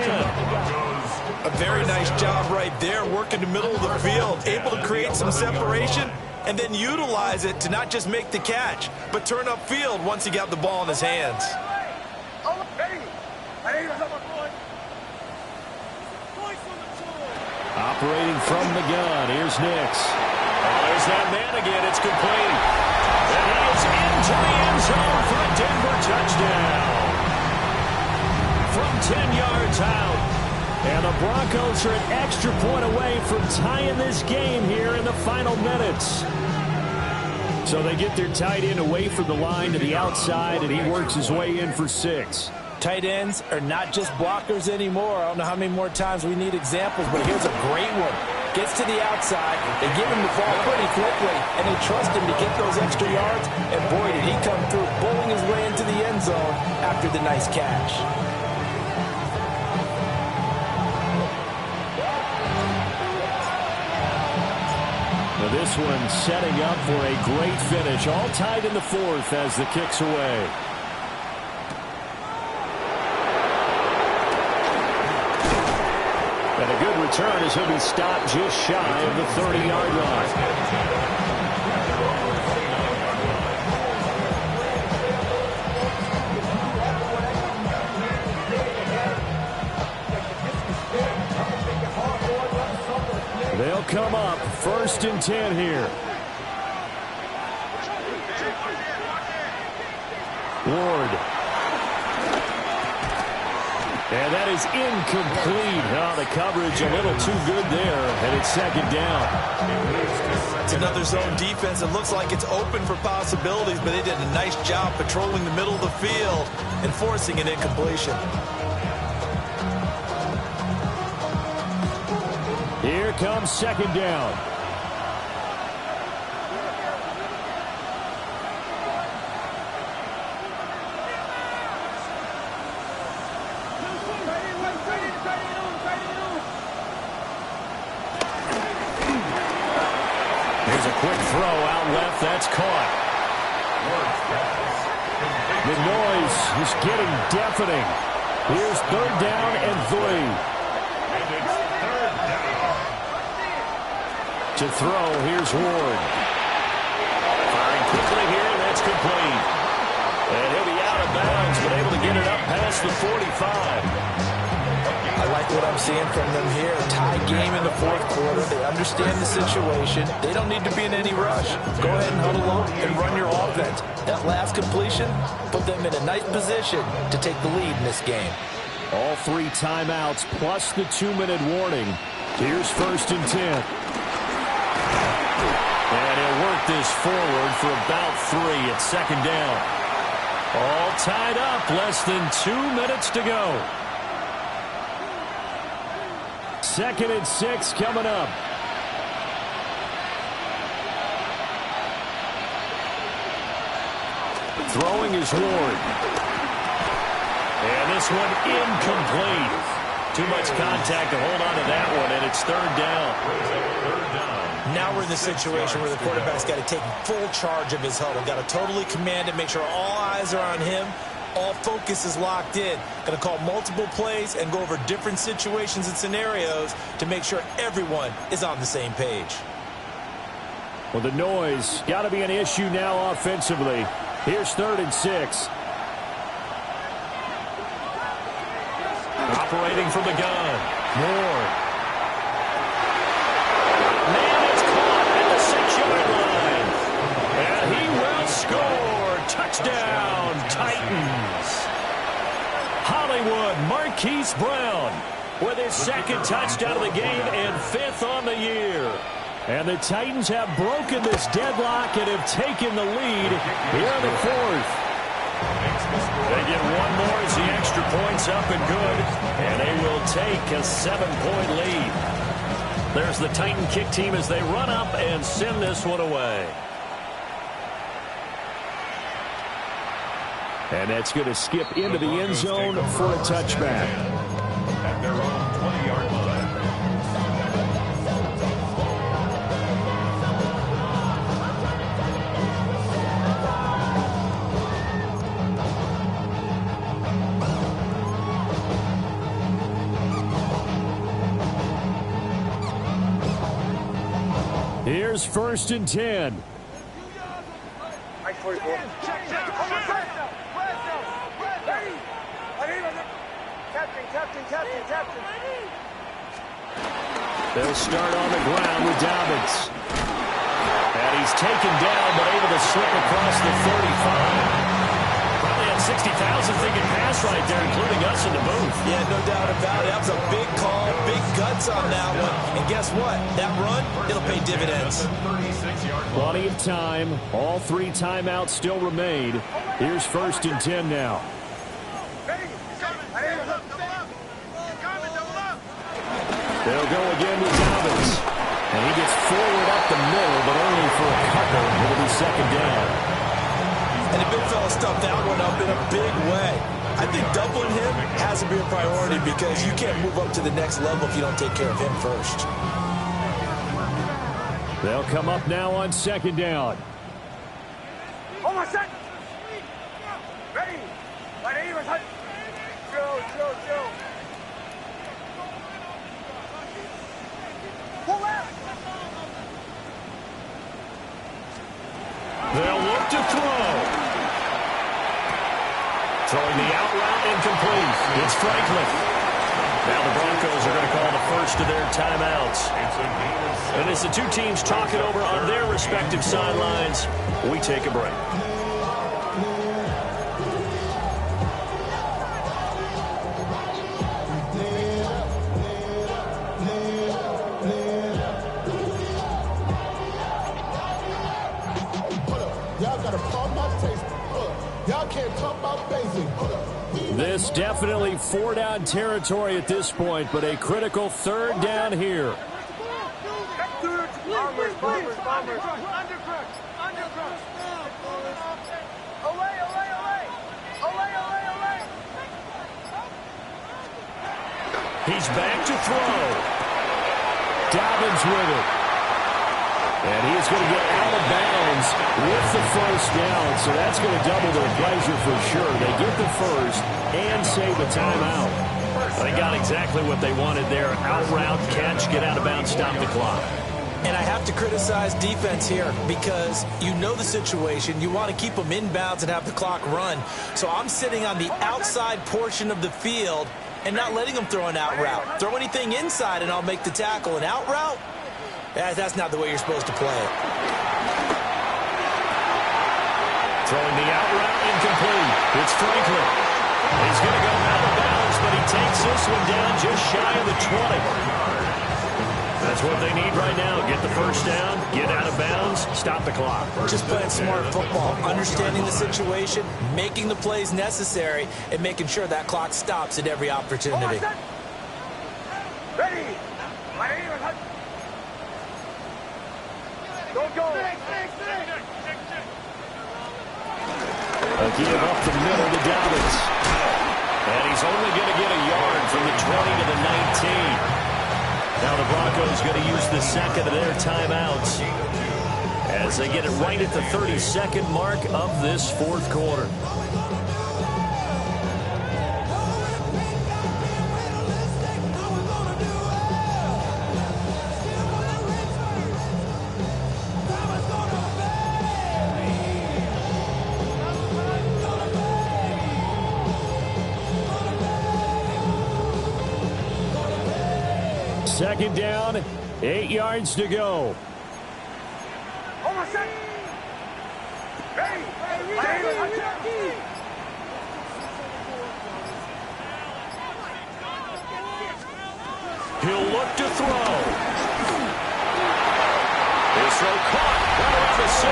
A very nice job right there, working the middle of the field, able to create some separation and then utilize it to not just make the catch, but turn upfield once he got the ball in his hands. Operating from the gun, here's Nix. There's that man again. It's complete. And he is into the end zone for a Denver touchdown. From 10 yards out. And the Broncos are an extra point away from tying this game here in the final minutes. So they get their tight end away from the line to the outside, and he works his way in for 6. Tight ends are not just blockers anymore. I don't know how many more times we need examples, but here's a great one. Gets to the outside, they give him the ball pretty quickly, and they trust him to get those extra yards, and boy, did he come through, bowling his way into the end zone after the nice catch. Now this one setting up for a great finish, all tied in the 4th as the kick's away. And a good return as he'll be stopped just shy of the 30-yard line. They'll come up 1st and 10 here. Ward. And that is incomplete. Oh, the coverage a little too good there, and it's 2nd down. It's another zone defense. It looks like it's open for possibilities, but they did a nice job patrolling the middle of the field and forcing an incompletion. Here comes 2nd down. Here's a quick throw out left. That's caught. The noise is getting deafening. Here's 3rd down and 3. To throw, here's Ward. Firing quickly here, and that's complete. And he'll be out of bounds, but able to get it up past the 45. I like exactly what I'm seeing from them here. Tie game in the fourth quarter. They understand the situation. They don't need to be in any rush. Go ahead and huddle up and run your offense. That last completion put them in a nice position to take the lead in this game. All 3 timeouts plus the 2-minute warning. Here's 1st and 10. And he'll work this forward for about 3 at 2nd down. All tied up, less than 2 minutes to go. 2nd and 6 coming up. Throwing is Ward. And this one incomplete. Too much contact to hold on to that one, and it's 3rd down. Now we're in the situation where the quarterback's got to take full charge of his huddle. Got to totally command it, make sure all eyes are on him. All focus is locked in. Going to call multiple plays and go over different situations and scenarios to make sure everyone is on the same page. Well, the noise got to be an issue now offensively. Here's 3rd and 6. Operating from the gun. Moore. Man, it's caught at the 6-yard line. And he will score. Touchdown, Titans. Hollywood Marquise Brown with his 2nd touchdown of the game and 5th on the year. And the Titans have broken this deadlock and have taken the lead here in the 4th. They get one more as the extra point's up and good, and they will take a 7-point lead. There's the Titan kick team as they run up and send this one away. And that's going to skip into the end zone for a touchback. At their own 20-yard line. Here's 1st and 10. They'll start on the ground with Dobbins. And he's taken down, but able to slip across the 35. Probably had 60,000 thinking pass right there, including us in the booth. Yeah, no doubt about it. That was a big call, big guts on that one. And guess what? That run, it'll pay dividends. Plenty of time. All 3 timeouts still remain. Here's 1st and 10 now. They'll go again with Dobbins. And he gets forward up the middle, but only for a couple. It'll be 2nd down. And the big fella stuffed that one up in a big way. I think doubling him has to be a priority because you can't move up to the next level if you don't take care of him first. They'll come up now on 2nd down. Hold on a second. Ready. Go. Pull out. They'll look to throw. Throwing the out route incomplete. It's Franklin. Now the Broncos are going to call the first of their timeouts. And as the two teams talk it over on their respective sidelines, we take a break. This definitely 4-down territory at this point, but a critical 3rd down here. He's back to throw. Dobbins with it. And he's going to get out of bounds with the first down, so that's going to double their pleasure for sure. They get the first and save a timeout. They got exactly what they wanted there. Out route, catch, get out of bounds, stop the clock. And I have to criticize defense here because you know the situation. You want to keep them inbounds and have the clock run. So I'm sitting on the outside portion of the field, and not letting them throw an out route. Throw anything inside, and I'll make the tackle. An out route? That's not the way you're supposed to play it. Throwing the out route incomplete. It's Franklin. He's going to go out of bounds, but he takes this one down just shy of the 20. That's what they need right now. Get the first down, get out of bounds, stop the clock. Just playing smart football, understanding the situation, making the plays necessary, and making sure that clock stops at every opportunity. Ready. Go. A give up the middle to Dobbins. And he's only going to get a yard from the 20 to the 19. Now the Broncos going to use the second of their timeouts as they get it right at the 32nd mark of this fourth quarter. Second down, 8 yards to go. Hold on a second. Ready. He'll look to throw. His throw caught right around the 6.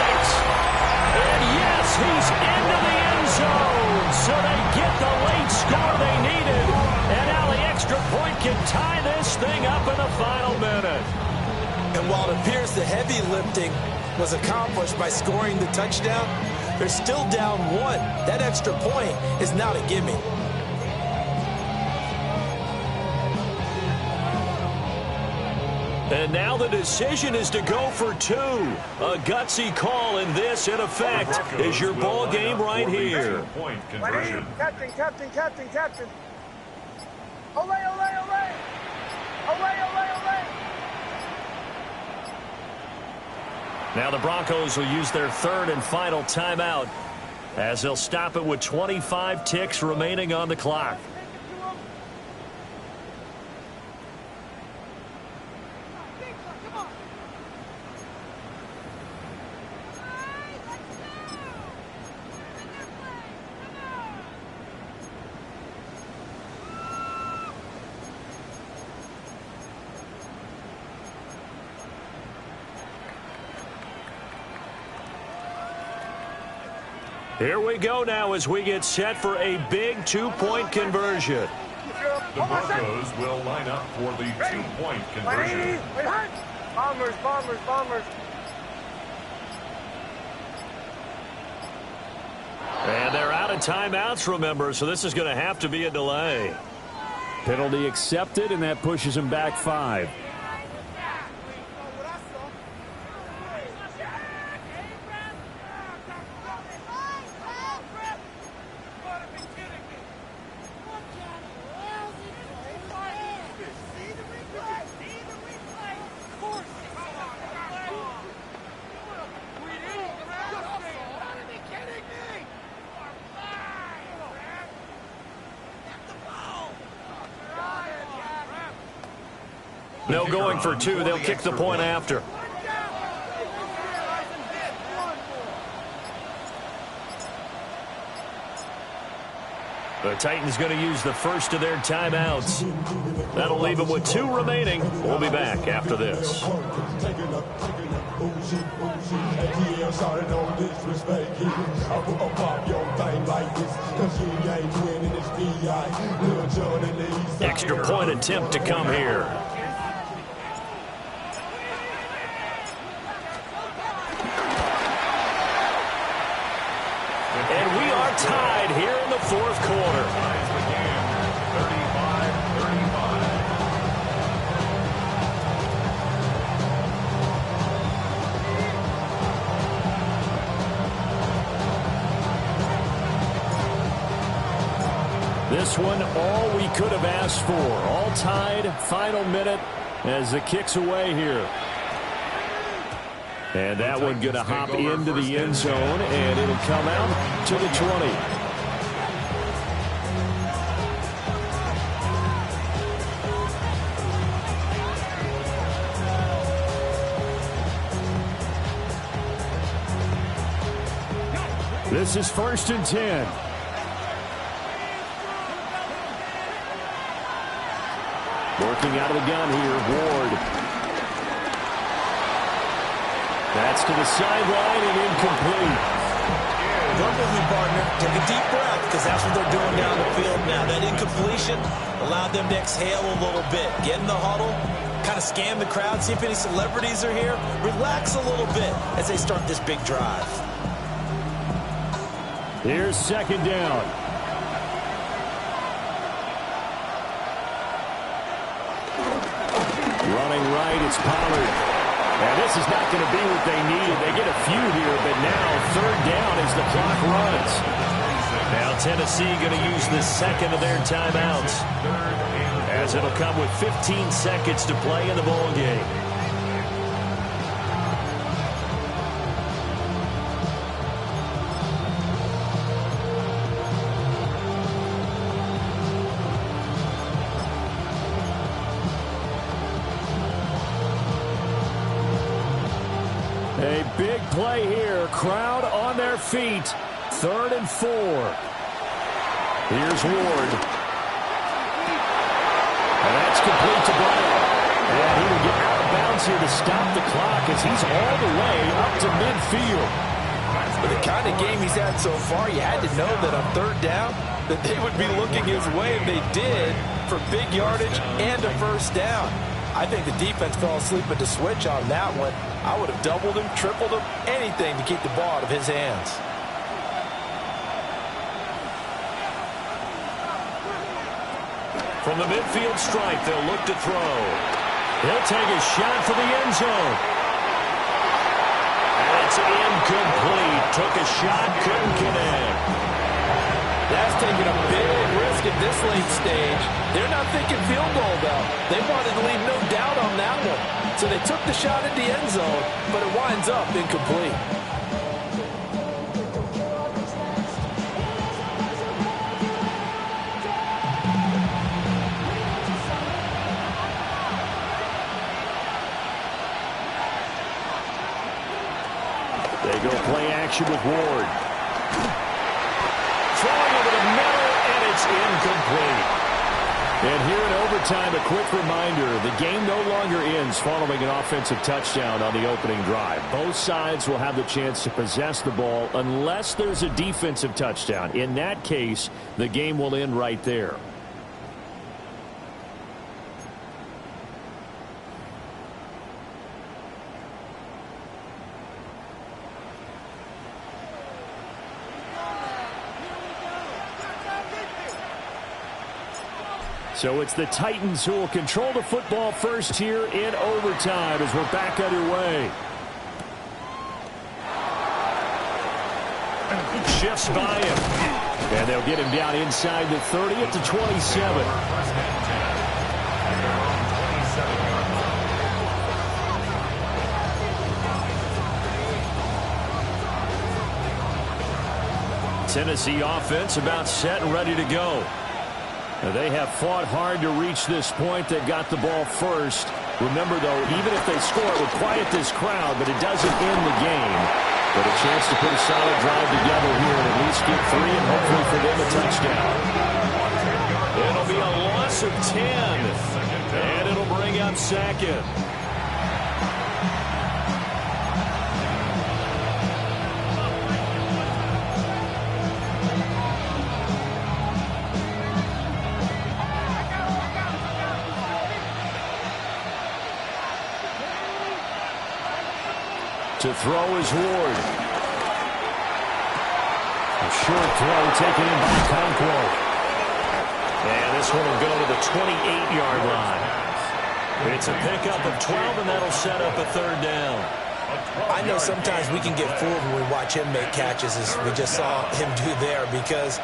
And yes, he's into the end zone. So they get the late score they needed. And now the extra point can tie this thing up in the final minute. And while it appears the heavy lifting was accomplished by scoring the touchdown, they're still down 1. That extra point is not a gimme. And now the decision is to go for 2. A gutsy call, and this, in effect, is your ball game right here. Point conversion. Captain. Olay. Now the Broncos will use their third and final timeout as they'll stop it with 25 ticks remaining on the clock. Here we go now as we get set for a big 2-point conversion. The Broncos will line up for the 2-point conversion. Bombers. And they're out of timeouts, remember, so this is going to have to be a delay. Penalty accepted, and that pushes him back 5. No going for 2. They'll kick the point after. The Titans going to use the first of their timeouts. That'll leave them with 2 remaining. We'll be back after this. Extra point attempt to come here. And we are tied here in the fourth quarter. 35-35. This one, all we could have asked for. All tied, final minute as the kick's away here. And that one going to hop into the end zone, and it'll come out to the 20. This is 1st and 10. Working out of the gun here, Ward. That's to the sideline and incomplete. Work with me, partner. Take a deep breath, because that's what they're doing down the field now. That incompletion allowed them to exhale a little bit. Get in the huddle, kind of scan the crowd, see if any celebrities are here. Relax a little bit as they start this big drive. Here's 2nd down. Running right, it's Pollard. And this is not going to be what they needed. They get a few here, but now 3rd down as the clock runs. Now Tennessee going to use the second of their timeouts, as it'll come with 15 seconds to play in the ball game. A big play here. Crowd on their feet. 3rd and 4. Here's Ward. And that's complete to Brown. And he will get out of bounds here to stop the clock as he's all the way up to midfield. With the kind of game he's had so far, you had to know that on 3rd down that they would be looking his way, and they did, for big yardage and a 1st down. I think the defense fell asleep at the switch on that one. I would have doubled him, tripled him, anything to keep the ball out of his hands. From the midfield stripe, they'll look to throw. He'll take a shot for the end zone. And it's incomplete. Took a shot, couldn't connect. That's taking a big risk at this late stage. They're not thinking field goal, though. They wanted to leave no doubt on that one. So they took the shot at the end zone, but it winds up incomplete. They go play action with Ward. Throwing over the middle, and it's incomplete. And here in overtime, a quick reminder, the game no longer ends following an offensive touchdown on the opening drive. Both sides will have the chance to possess the ball unless there's a defensive touchdown. In that case, the game will end right there. So it's the Titans who will control the football first here in overtime as we're back underway. Shifts by him. And they'll get him down inside the 30 at the 27. Tennessee offense about set and ready to go. Now they have fought hard to reach this point. They've got the ball first. Remember, though, even if they score, it would quiet this crowd, but it doesn't end the game. But a chance to put a solid drive together here and at least get 3 and hopefully for them a touchdown. It'll be a loss of 10, and it'll bring up 2nd. To throw is Ward. A short throw taken in by Conquo. And this one will go to the 28-yard line. It's a pickup of 12, and that'll set up a 3rd down. I know sometimes we can get fooled when we watch him make catches, as we just saw him do there, because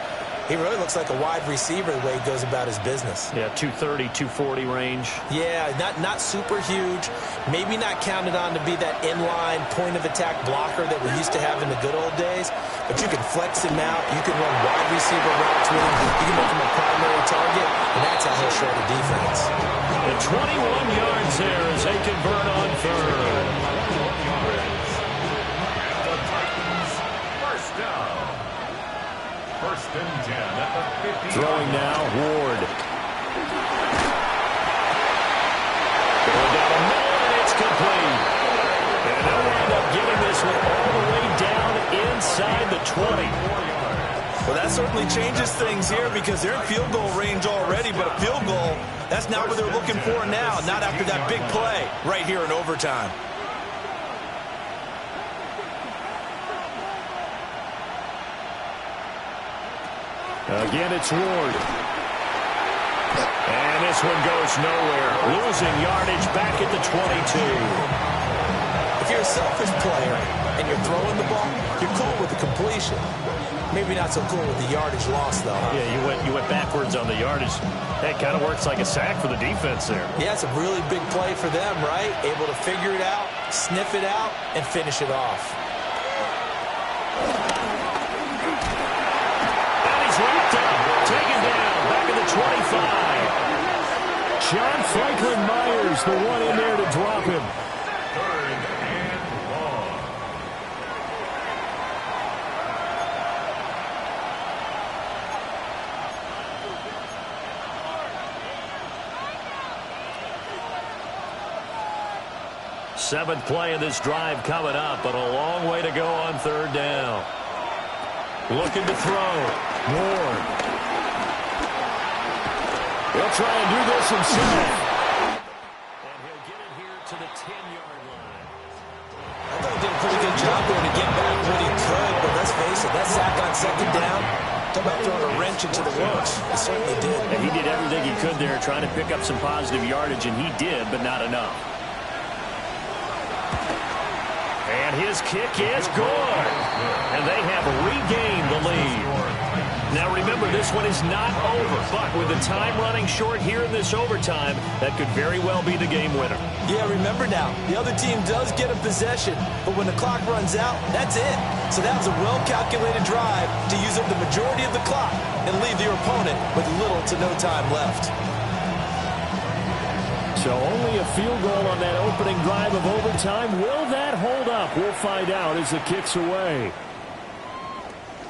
he really looks like a wide receiver the way he goes about his business. Yeah, 230, 240 range. Yeah, not super huge. Maybe not counted on to be that inline point-of-attack blocker that we used to have in the good old days. But you can flex him out. You can run wide receiver routes with him. You can make him a primary target, and that's how he'll shred a defense. And 21 yards there as they convert on 3rd. The Titans, 1st down. First and 10 at the 50. Throwing now, Ward. Going down the middle, and it's complete. And they'll end up getting this one all the way down inside the 20. Well, that certainly changes things here because they're in field goal range already, but a field goal, that's not what they're looking for now, not after that big play right here in overtime. Again, it's Ward. And this one goes nowhere. Losing yardage back at the 22. If you're a selfish player and you're throwing the ball, you're cool with the completion. Maybe not so cool with the yardage loss, though. Huh? Yeah, you went backwards on the yardage. That kind of works like a sack for the defense there. Yeah, it's a really big play for them, right? Able to figure it out, sniff it out, and finish it off. And he's wrapped up, taken down, back at the 25. John Franklin Myers, the one in there to drop him. Third and long. Seventh play of this drive coming up, but a long way to go on third down. Looking to throw. Ward. He'll try and do this himself. And he'll get it here to the 10-yard line. I thought he did a pretty good job there to get back what he could, but let's face it, that sack on second down, talk about throwing a wrench into the works. It certainly did. And he did everything he could there, trying to pick up some positive yardage, and he did, but not enough. And his kick is good. And they have regained the lead. Now remember, this one is not over, but with the time running short here in this overtime, that could very well be the game winner. Yeah, remember now, the other team does get a possession, but when the clock runs out, that's it. So that was a well-calculated drive to use up the majority of the clock and leave your opponent with little to no time left. So only a field goal on that opening drive of overtime. Will that hold up? We'll find out as the kick's away.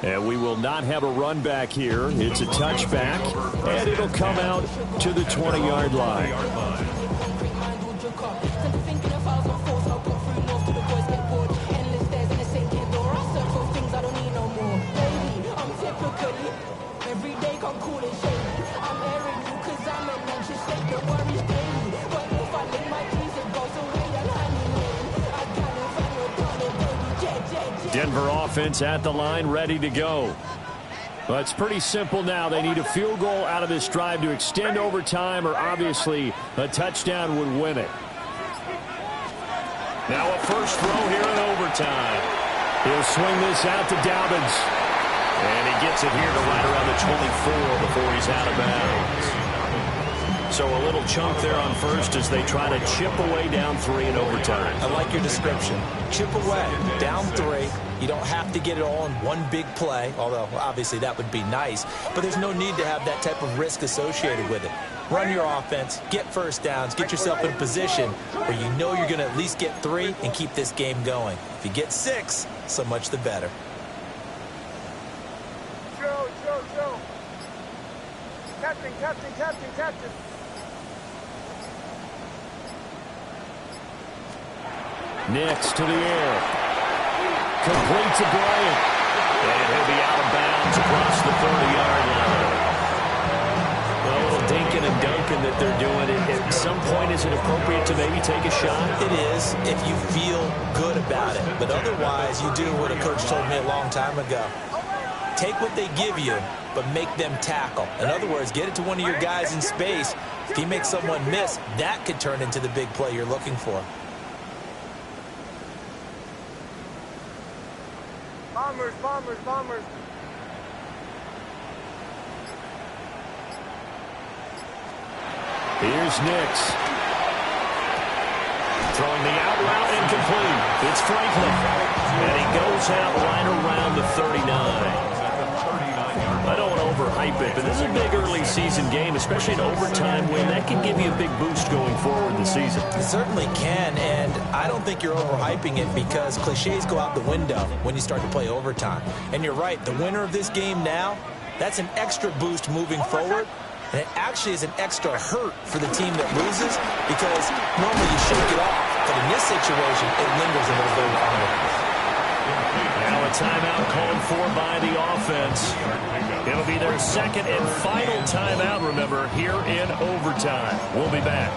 And we will not have a run back here. It's a touchback, and it'll come out to the 20-yard line. Denver offense at the line, ready to go. Well, it's pretty simple now. They need a field goal out of this drive to extend overtime, or obviously a touchdown would win it. Now a first throw here in overtime. He'll swing this out to Dobbins. And he gets it here to right around the 24 before he's out of bounds. So a little chunk there on first as they try to chip away down 3 in overtime. I like your description. Chip away, down 3. You don't have to get it all in one big play, although obviously that would be nice. But there's no need to have that type of risk associated with it. Run your offense, get first downs, get yourself in a position where you know you're going to at least get 3 and keep this game going. If you get 6, so much the better. Joe. Captain. Next to the air. Complete to Bryant. And he'll be out of bounds across the 30-yard line. Well, a little dinking and dunking that they're doing. At some point, is it appropriate to maybe take a shot? It is if you feel good about it. But otherwise, you do what a coach told me a long time ago. Take what they give you, but make them tackle. In other words, get it to one of your guys in space. If he makes someone miss, that could turn into the big play you're looking for. Bombers. Here's Nix. Throwing the out route incomplete. It's Franklin. And he goes out right around the 39. I don't want to overhype overhype it, but this is a big early season game, especially an overtime win. That can give you a big boost going forward this season. It certainly can, and I don't think you're overhyping it because cliches go out the window when you start to play overtime. And you're right, the winner of this game now, that's an extra boost moving forward. And it actually is an extra hurt for the team that loses because normally you shake it off. But in this situation, it lingers a little bit longer. Now a timeout called for by the offense. It'll be their second and final timeout, remember, here in overtime. We'll be back.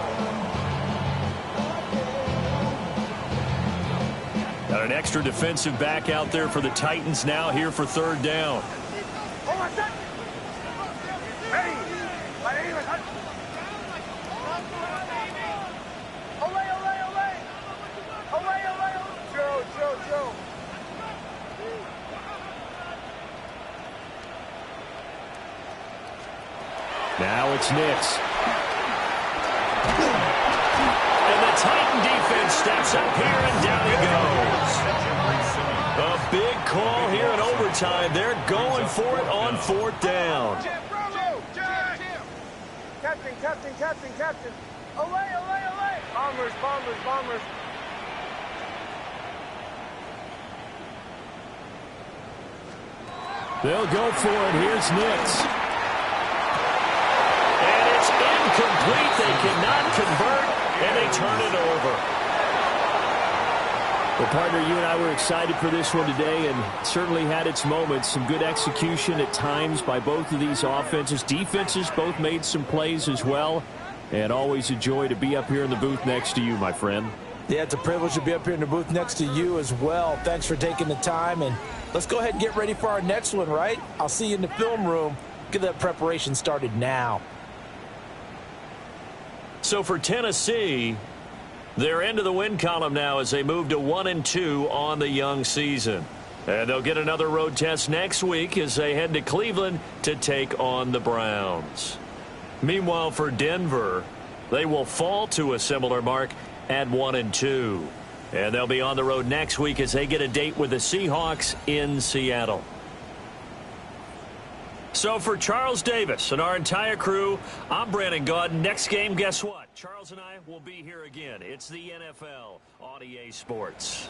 Got an extra defensive back out there for the Titans now here for third down. Now it's Nix. And the Titan defense steps up here, and down he goes. A big call here in overtime. They're going for it on fourth down. Captain. Away. Bombers. They'll go for it. Here's Nix. Incomplete. They cannot convert, and they turn it over. Well, partner, you and I were excited for this one today, and certainly had its moments. Some good execution at times by both of these offenses. Defenses both made some plays as well, and always a joy to be up here in the booth next to you, my friend. Yeah, it's a privilege to be up here in the booth next to you as well. Thanks for taking the time, and let's go ahead and get ready for our next one, right? I'll see you in the film room. Get that preparation started now. So for Tennessee, they're into the win column now as they move to 1-2 on the young season. And they'll get another road test next week as they head to Cleveland to take on the Browns. Meanwhile, for Denver, they will fall to a similar mark at 1-2. And they'll be on the road next week as they get a date with the Seahawks in Seattle. So for Charles Davis and our entire crew, I'm Brandon Gaudin. Next game, guess what? Charles and I will be here again. It's the NFL on EA Sports.